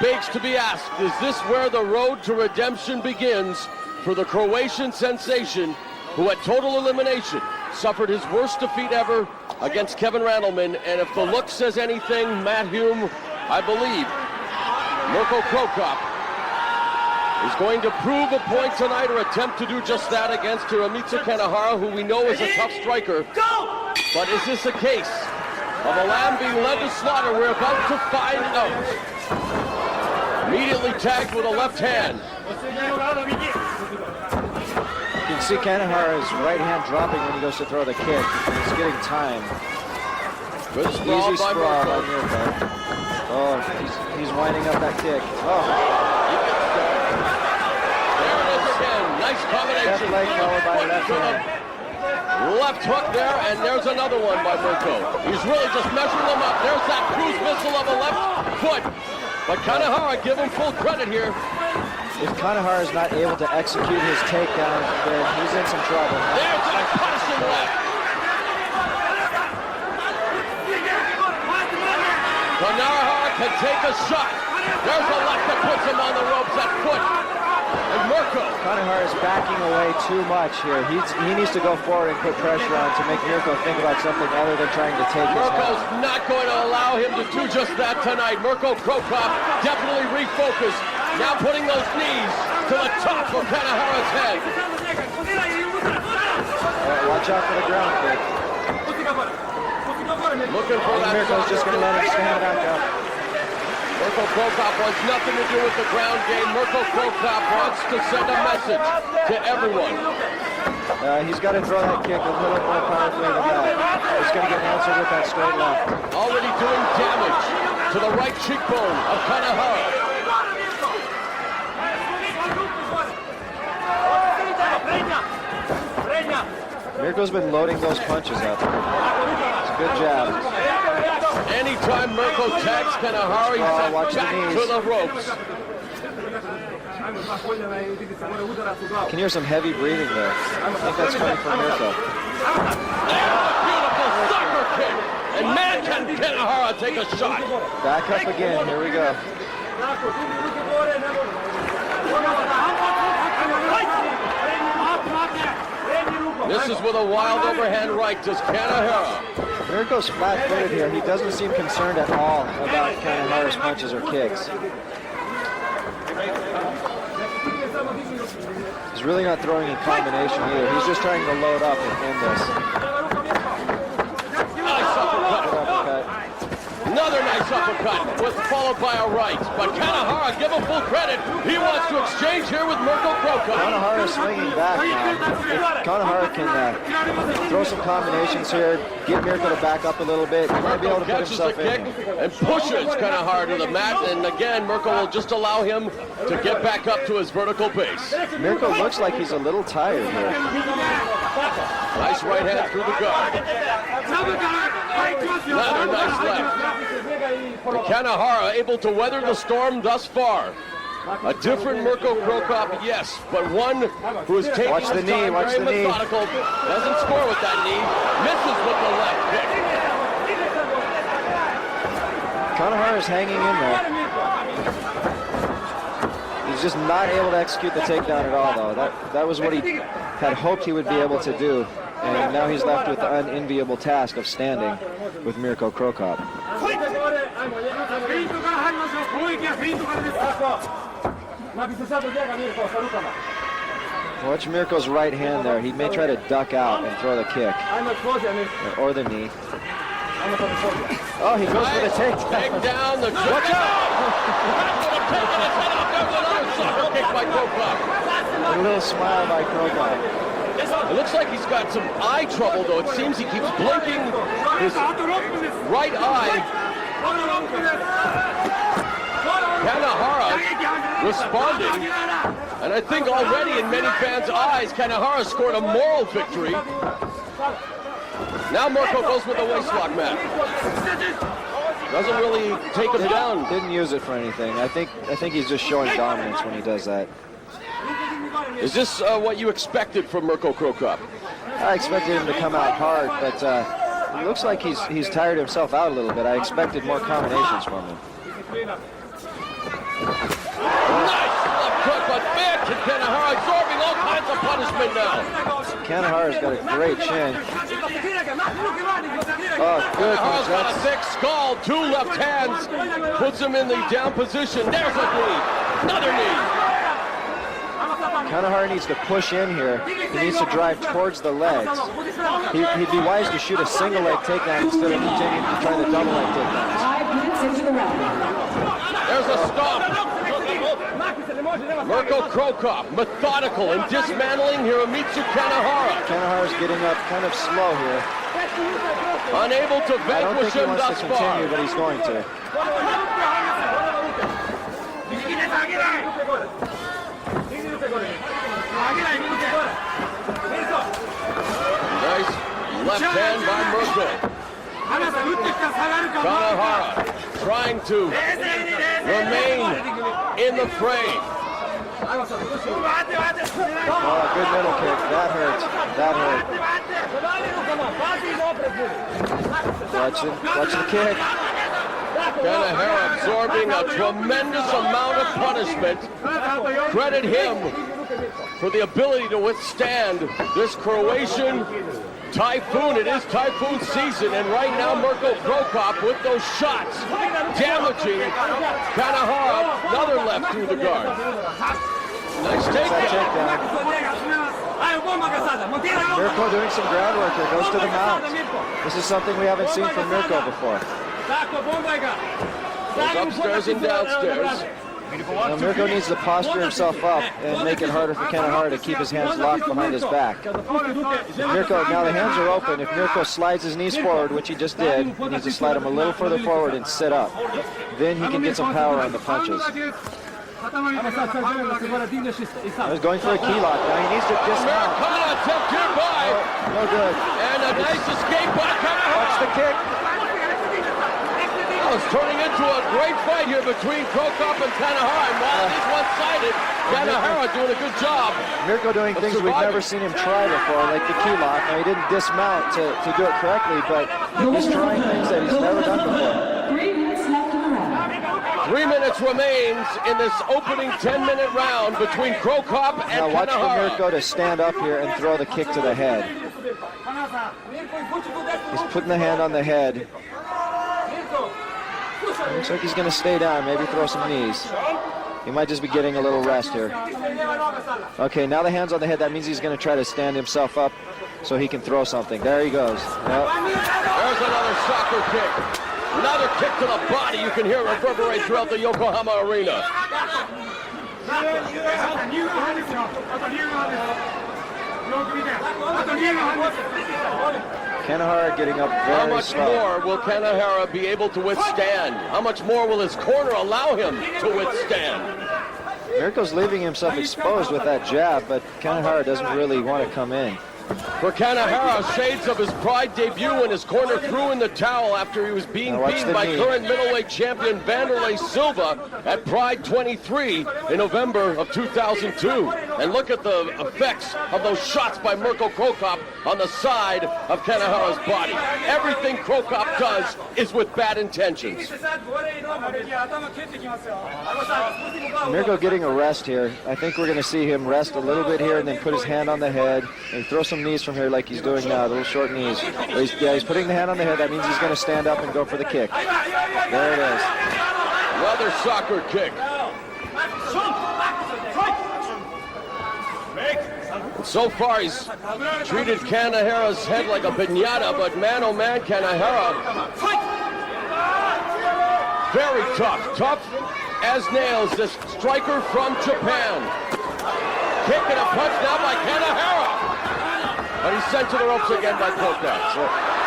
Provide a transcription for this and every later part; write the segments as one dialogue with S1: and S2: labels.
S1: begs to be asked, is this where the road to redemption begins for the Croatian sensation who at total elimination suffered his worst defeat ever against Kevin Randleman? And if the look says anything, Matt Hume, I believe Mirko Krokop is going to prove a point tonight or attempt to do just that against Hiromitsu Kanehara, who we know is a tough striker. But is this a case of a lamb being led to slaughter? We're about to find out. Immediately tagged with a left hand.
S2: You can see Kanehara's right hand dropping when he goes to throw the kick. He's getting time.
S1: Good sprawl
S2: Easy
S1: by
S2: sprawl by
S1: Mirko.
S2: Mirko. Oh, he's winding up that kick. Oh.
S1: There it is again. Nice combination.
S2: Left leg followed by left hand.
S1: Left hook there, and there's another one by Mirko. He's really just measuring them up. There's that cruise missile of a left foot. But Kanehara, give him full credit here.
S2: If Kanehara is not able to execute his takedown, then he's in some trouble.
S1: There's a caution left. Kanehara can take a shot. There's a left that puts him on the ropes, that foot. And Mirko.
S2: Kanehara is backing away too much here. He needs to go forward and put pressure on to make Mirko think about something other than trying to take his
S1: Mirko's
S2: head.
S1: not going to allow him to do just that tonight. Mirko Krokop definitely refocused. Now putting those knees to the top of Kanehara's head.
S2: Watch out for the ground kick.
S1: Looking for that.
S2: Mirko's just going to let him stand back up.
S1: Mirko Krokop wants nothing to do with the ground game. Mirko Krokop wants to send a message to everyone.
S2: He's got to throw that kick a little more powerfully than that. He's going to get answered with that straight left.
S1: Already doing damage to the right cheekbone of Kanehara.
S2: Mirko's been loading those punches up. It's a good jab.
S1: Anytime Mirko tags Kanehara, he's sent
S2: watch
S1: back
S2: the
S1: to the ropes.
S2: You can hear some heavy breathing there. I think that's coming from Mirko.
S1: Beautiful soccer kick. And man, can Kanehara take a shot.
S2: Back up again. Here we go.
S1: This is with a wild overhand right. Does Kanehara?
S2: Mirko's flat-footed here. He doesn't seem concerned at all about Kanehara's punches or kicks. He's really not throwing in combination either. He's just trying to load up and end this.
S1: Nice uppercut. Another nice uppercut, followed by a right. But Kanehara, give him full credit. He wants to exchange here with Mirko Krokop.
S2: Kanehara is swinging back now. If Kanehara can throw some combinations here, get Mirko to back up a little bit, he might be able to put
S1: Catches the
S2: himself
S1: kick
S2: in.
S1: and pushes Kanehara to the mat. And again, Mirko will just allow him to get back up to his vertical base.
S2: Mirko looks like he's a little tired here.
S1: Nice right hand through the guard. Another nice left. And Kanehara able to weather the storm thus far. A different Mirko Krokop, yes, but one who is taking his time, very methodical. Doesn't score with that knee. Misses with the left kick.
S2: Kanehara is hanging in there. He's just not able to execute the takedown at all, though. That was what he had hoped he would be able to do. And now he's left with the unenviable task of standing with Mirko Krokop. Watch Mirko's right hand there. He may try to duck out and throw the kick. Or the knee. Oh, he goes for the takedown.
S1: Takedown.
S2: Watch out!
S1: There's another soccer kick by Krokop.
S2: A little smile by Krokop.
S1: It looks like he's got some eye trouble, though. It seems he keeps blinking his right eye. Kanehara responding. And I think already in many fans' eyes, Kanehara scored a moral victory. Now Mirko goes with the waistlock, Matt. Doesn't really take him down.
S2: Didn't use it for anything. I think he's just showing dominance when he does that.
S1: Is this what you expected from Mirko Krokop?
S2: I expected him to come out hard, but it looks like he's tired himself out a little bit. I expected more combinations from him.
S1: Nice left hook, but man, can Kanehara absorbing all kinds of punishment now.
S2: Kanehara's got a great chin. Oh, good.
S1: Kanehara's got a thick skull, 2 left hands, puts him in the down position. There's a knee, another knee.
S2: Kanehara needs to push in here. He needs to drive towards the legs. He'd be wise to shoot a single leg takedown instead of continuing to try the double leg takedowns.
S1: There's a stomp. Mirko Krokop, methodical in dismantling Hiromitsu Kanehara.
S2: Kanehara's getting up kind of slow here.
S1: Unable to
S2: I don't think
S1: vanquish
S2: he
S1: him
S2: wants
S1: thus
S2: to
S1: far.
S2: continue, but he's going to.
S1: Nice left hand by Mirko. Kanehara trying to remain in the frame.
S2: Oh, good middle kick. That hurt. That hurt. Watch the kick.
S1: Kanehara absorbing a tremendous amount of punishment. Credit him for the ability to withstand this Croatian typhoon. It is typhoon season, and right now Mirko Krokop with those shots damaging Kanehara. Another left through the guard. Nice takedown.
S2: Mirko doing some groundwork here. Goes to the mount. This is something we haven't seen from Mirko before.
S1: Goes upstairs and downstairs.
S2: Now Mirko needs to posture himself up and make it harder for Kanehara to keep his hands locked behind his back. Mirko, now the hands are open. If Mirko slides his knees forward, which he just did, he needs to slide them a little further forward and sit up. Then he can get some power on the punches. He's going for a key lock. Now he needs to dismount.
S1: Americana attempt nearby.
S2: Oh, no good.
S1: And a nice escape by Kanehara.
S2: Watch the kick.
S1: Oh, it's turning into a great fight here between Krokop and Kanehara. And while it is one-sided, Kanehara doing a good job.
S2: Mirko doing things we've never seen him try before, like the key lock. Now he didn't dismount to do it correctly, but he's trying things that he's never done before.
S1: 3 minutes remains in this opening 10-minute round between Krokop and
S2: Now watch for
S1: Kanehara.
S2: Mirko to stand up here and throw the kick to the head. He's putting the hand on the head. Looks like he's going to stay down, maybe throw some knees. He might just be getting a little rest here. Okay, now the hand's on the head. That means he's going to try to stand himself up so he can throw something. There he goes. Yep.
S1: There's another soccer kick. Another kick to the body. You can hear it reverberate throughout the Yokohama arena.
S2: Kanehara getting up very
S1: How much
S2: slow.
S1: more will Kanehara be able to withstand? How much more will his corner allow him to withstand?
S2: Mirko's leaving himself exposed with that jab, but Kanehara doesn't really want to come in.
S1: For Kanehara, shades of his Pride debut when his corner threw in the towel after he was being
S2: Now watch
S1: beaten
S2: the
S1: by
S2: knee.
S1: current middleweight champion Vanderlei Silva at Pride 23 in November of 2002. And look at the effects of those shots by Mirko Krokop on the side of Kanehara's body. Everything Krokop does is with bad intentions.
S2: Mirko getting a rest here. I think we're going to see him rest a little bit here and then put his hand on the head and throw some knees from here like he's doing now, little short knees. But he's putting the hand on the head. That means he's going to stand up and go for the kick. There it is.
S1: Another soccer kick. So far, he's treated Kanehara's head like a piñata, but man, oh man, Kanehara, very tough as nails, this striker from Japan. Kick and a punch now by Kanehara. But he's sent to the ropes again by Krokop.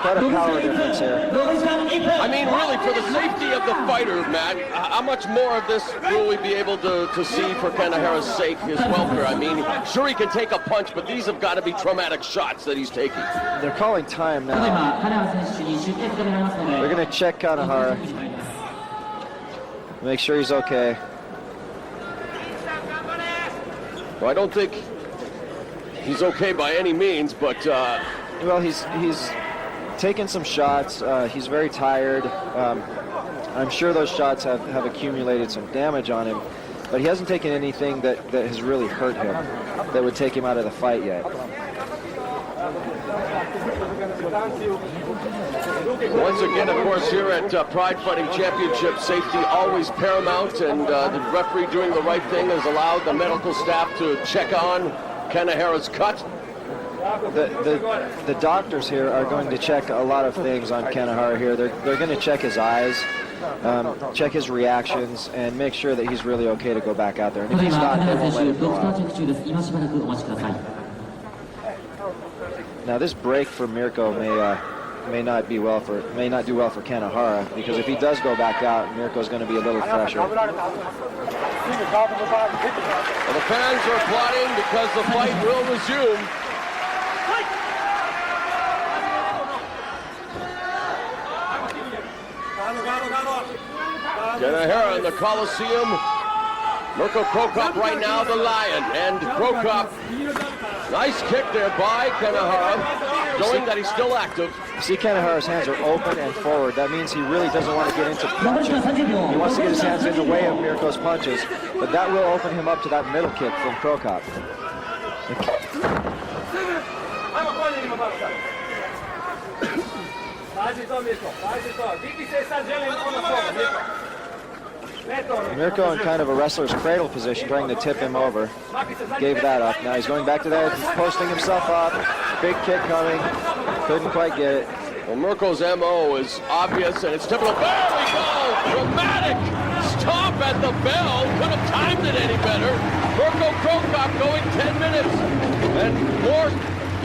S2: Quite a power difference here.
S1: I mean, really, for the safety of the fighter, Matt, how much more of this will we be able to see for Kanehara's sake, his welfare? I mean, sure, he can take a punch, but these have got to be traumatic shots that he's taking.
S2: They're calling time now. They're going to check Kanehara. Make sure he's okay.
S1: Well, I don't think he's okay by any means, but...
S2: Well, he's taken some shots. He's very tired. I'm sure those shots have accumulated some damage on him, but he hasn't taken anything that has really hurt him, that would take him out of the fight yet.
S1: Once again, of course, here at Pride Fighting Championship, safety always paramount, and the referee doing the right thing has allowed the medical staff to check on Kanehara's cut.
S2: The doctors here are going to check a lot of things on Kanehara here. They're going to check his eyes, check his reactions, and make sure that he's really okay to go back out there. And if he's not, they won't let him go out. Now this break for Mirko may not do well for Kanehara, because if he does go back out, Mirko's going to be a little fresher.
S1: Well, the fans are applauding because the fight will resume. Kanehara in the Coliseum. Mirko Krokop right now, the Lion. And Krokop, nice kick there by Kanehara, showing that he's still active.
S2: See, Kanehara's hands are open and forward. That means he really doesn't want to get into punching. He wants to get his hands in the way of Mirko's punches, but that will open him up to that middle kick from Krokop. Mirko in kind of a wrestler's cradle position, trying to tip him over. Gave that up. Now he's going back to that, posting himself up. Big kick coming. Couldn't quite get it.
S1: Well, Mirko's MO is obvious, and it's typical. There we go! Dramatic stop at the bell. Could have timed it any better. Mirko Krokop going 10 minutes. And more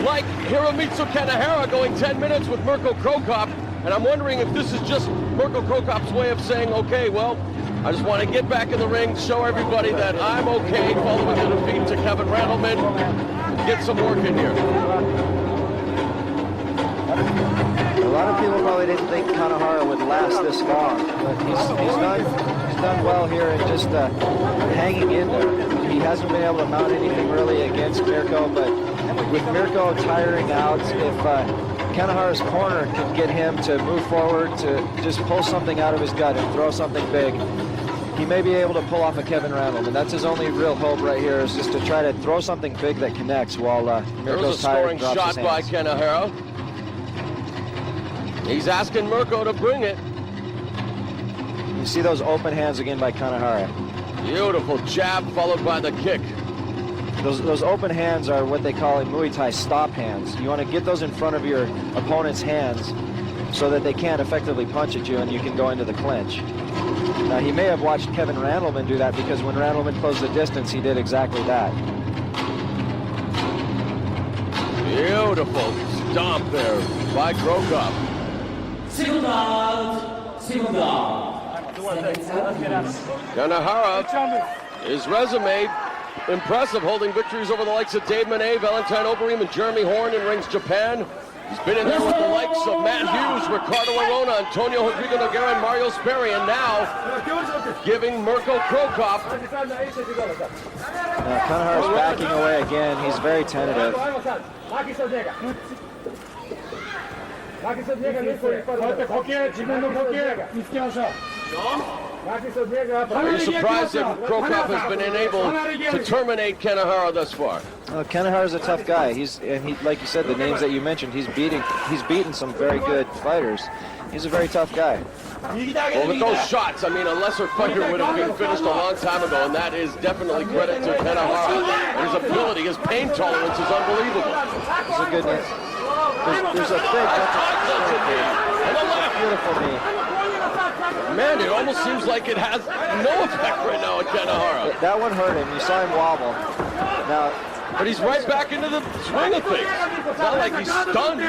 S1: like Hiromitsu Kanehara going 10 minutes with Mirko Krokop. And I'm wondering if this is just Mirko Krokop's way of saying, okay, well, I just want to get back in the ring, show everybody that I'm okay following the defeat to Kevin Randleman. Get some work in here.
S2: A lot of people probably didn't think Kanehara would last this long, but he's done well here and just hanging in there. He hasn't been able to mount anything really against Mirko, but with Mirko tiring out, if Kanehara's corner can get him to move forward, to just pull something out of his gut and throw something big, he may be able to pull off a Kevin Randleman. That's his only real hope right here, is just to try to throw something big that connects while Mirko's tired and drops his hands.
S1: There's a scoring shot by Kanehara. He's asking Mirko to bring it.
S2: You see those open hands again by Kanehara.
S1: Beautiful jab followed by the kick.
S2: Those open hands are what they call in Muay Thai stop hands. You want to get those in front of your opponent's hands so that they can't effectively punch at you and you can go into the clinch. Now, he may have watched Kevin Randleman do that, because when Randleman closed the distance, he did exactly that.
S1: Beautiful stomp there by Krokop. Kanehara, his resume impressive, holding victories over the likes of Dave Monet, Valentine Overeem, and Jeremy Horn in Rings Japan. He's been in there with the likes of Matt Hughes, Ricardo Arona, Antonio Rodrigo Noguera, and Mario Sperry, and now giving Mirko Krokop.
S2: Now Kanehara's backing away again. He's very tentative.
S1: Are you surprised that Krokop has been unable to terminate Kanehara thus far?
S2: Kanehara's a tough guy. He, like you said, the names that you mentioned, he's beaten some very good fighters. He's a very tough guy.
S1: Well, with those shots, I mean, a lesser fighter would have been finished a long time ago, and that is definitely credit to Kanehara. His ability, his pain tolerance is unbelievable.
S2: He's a good man. There's a big beautiful knee.
S1: Man, it almost seems like it has no effect right now on Kanehara.
S2: That one hurt him. You saw him wobble. Now,
S1: but he's right back into the swing of things. It's not like he's stunned.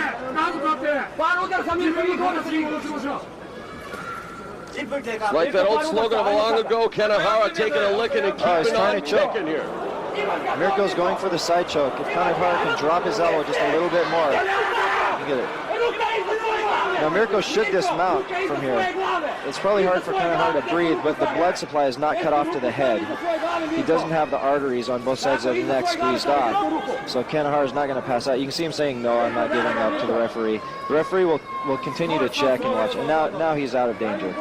S1: It's like that old slogan of a long ago, Kanehara taking a licking and keeping on kicking here.
S2: Mirko's going for the side choke. If Kanehara can drop his elbow just a little bit more, you get it. Now Mirko should dismount from here. It's probably hard for Kanehara to breathe, but the blood supply is not cut off to the head. He doesn't have the arteries on both sides of the neck squeezed off. So Kanehara's not going to pass out. You can see him saying, no, I'm not giving up to the referee. The referee will continue to check and watch. And now he's out of danger.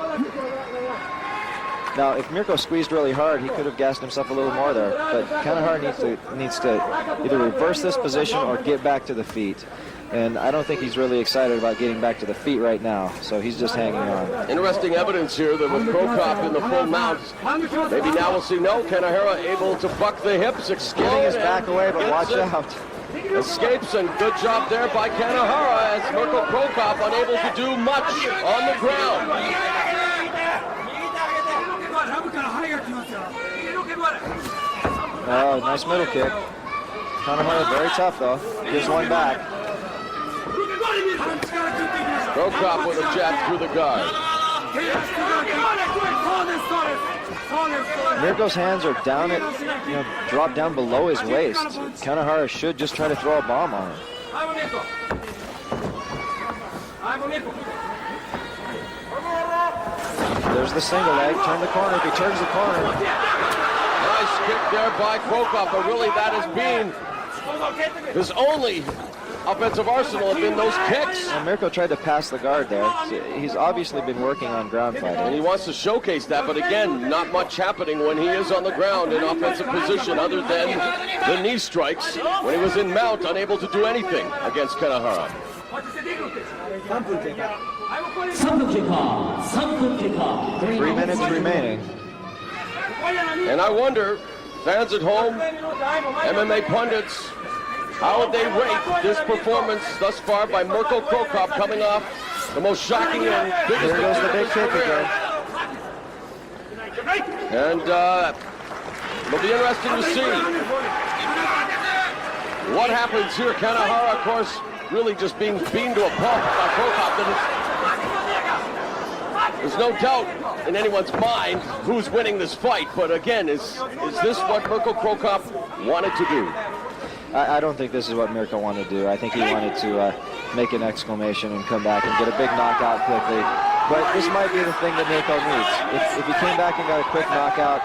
S2: Now, if Mirko squeezed really hard, he could have gassed himself a little more there. But Kanehara needs to either reverse this position or get back to the feet. And I don't think he's really excited about getting back to the feet right now, so he's just hanging on.
S1: Interesting evidence here that with Krokop in the full mount, maybe now we'll see no, Kanehara able to buck the hips, explode.
S2: Getting his back away, but watch out.
S1: Escapes, and good job there by Kanehara as Mirko Krokop unable to do much on the ground.
S2: Oh, nice middle kick. Kanehara very tough though. Gives one back.
S1: Krokop with a jab through the guard.
S2: Mirko's hands are down at, drop down below his waist. Kanehara should just try to throw a bomb on him. There's the single leg. Turn the corner. If he turns the corner.
S1: Nice kick there by Krokop, but really that has been his only offensive arsenal have been those kicks.
S2: And Mirko tried to pass the guard there. So he's obviously been working on ground fighting.
S1: And he wants to showcase that, but again, not much happening when he is on the ground in offensive position other than the knee strikes. When he was in mount, unable to do anything against Kanehara.
S2: 3 minutes remaining.
S1: And I wonder, fans at home, MMA pundits, how would they rate this performance thus far by Mirko Krokop coming off the most shocking and biggest...
S2: There goes the big kick again.
S1: And it'll be interesting to see what happens here. Kanehara, of course, really just being beamed to a pulp by Krokop. There's no doubt in anyone's mind who's winning this fight, but again, is this what Mirko Krokop wanted to do?
S2: I don't think this is what Mirko wanted to do. I think he wanted to make an exclamation and come back and get a big knockout quickly. But this might be the thing that Mirko needs. If he came back and got a quick knockout,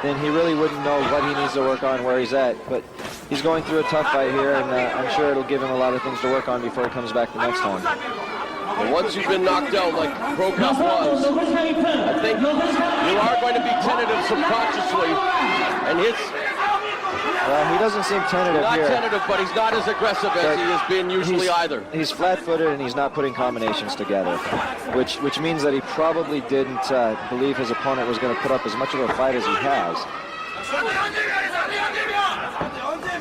S2: then he really wouldn't know what he needs to work on, where he's at. But he's going through a tough fight here, and I'm sure it'll give him a lot of things to work on before he comes back the next time.
S1: And once you've been knocked out like Krokop was, I think you are going to be tentative subconsciously, and his...
S2: Well, he doesn't seem tentative
S1: not
S2: here.
S1: Not tentative, but he's not as aggressive as he has been usually either.
S2: He's flat-footed and he's not putting combinations together, which means that he probably didn't believe his opponent was going to put up as much of a fight as he has.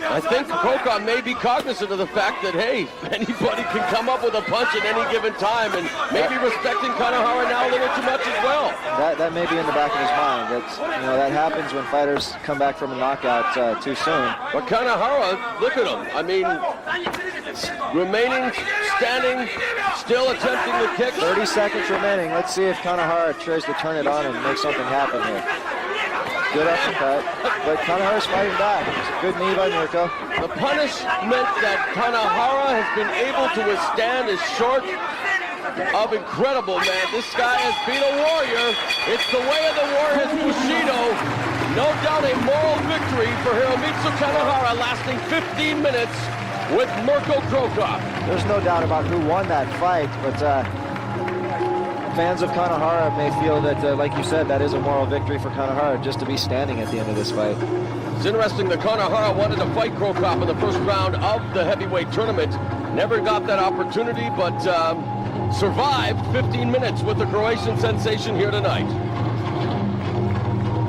S1: I think Krokop may be cognizant of the fact that, hey, anybody can come up with a punch at any given time, and maybe respecting Kanehara now a little too much as well.
S2: That may be in the back of his mind. That's, that happens when fighters come back from a knockout too soon.
S1: But Kanehara, look at him. I mean, remaining standing, still attempting the kick.
S2: 30 seconds remaining. Let's see if Kanehara tries to turn it on and make something happen here. Good uppercut, but Kanehara's fighting back. It's a good knee by Mirko.
S1: The punishment that Kanehara has been able to withstand is short of incredible, man. This guy has been a warrior. It's the way of the warriors, Bushido. No doubt a moral victory for Hiromitsu Kanehara, lasting 15 minutes with Mirko Krokop.
S2: There's no doubt about who won that fight, but fans of Kanehara may feel that, like you said, that is a moral victory for Kanehara just to be standing at the end of this fight.
S1: It's interesting that Kanehara wanted to fight Krokop in the first round of the heavyweight tournament. Never got that opportunity, but survived 15 minutes with the Croatian sensation here tonight.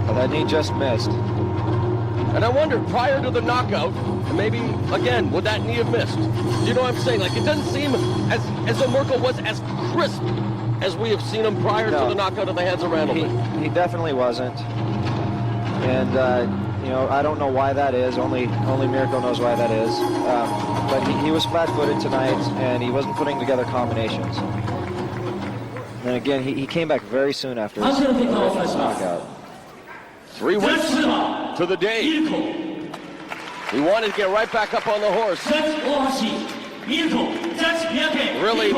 S2: Well, that knee just missed.
S1: And I wonder, prior to the knockout, maybe, again, would that knee have missed? You know what I'm saying? Like, it doesn't seem as though Mirko was as crisp as we have seen him prior to the knockout of the hands of Randleman.
S2: He definitely wasn't. And, I don't know why that is. Only Mirko knows why that is. But he was flat-footed tonight, and he wasn't putting together combinations. And again, he came back very soon after his knockout.
S1: 3 weeks to the day. He wanted to get right back up on the horse. Really,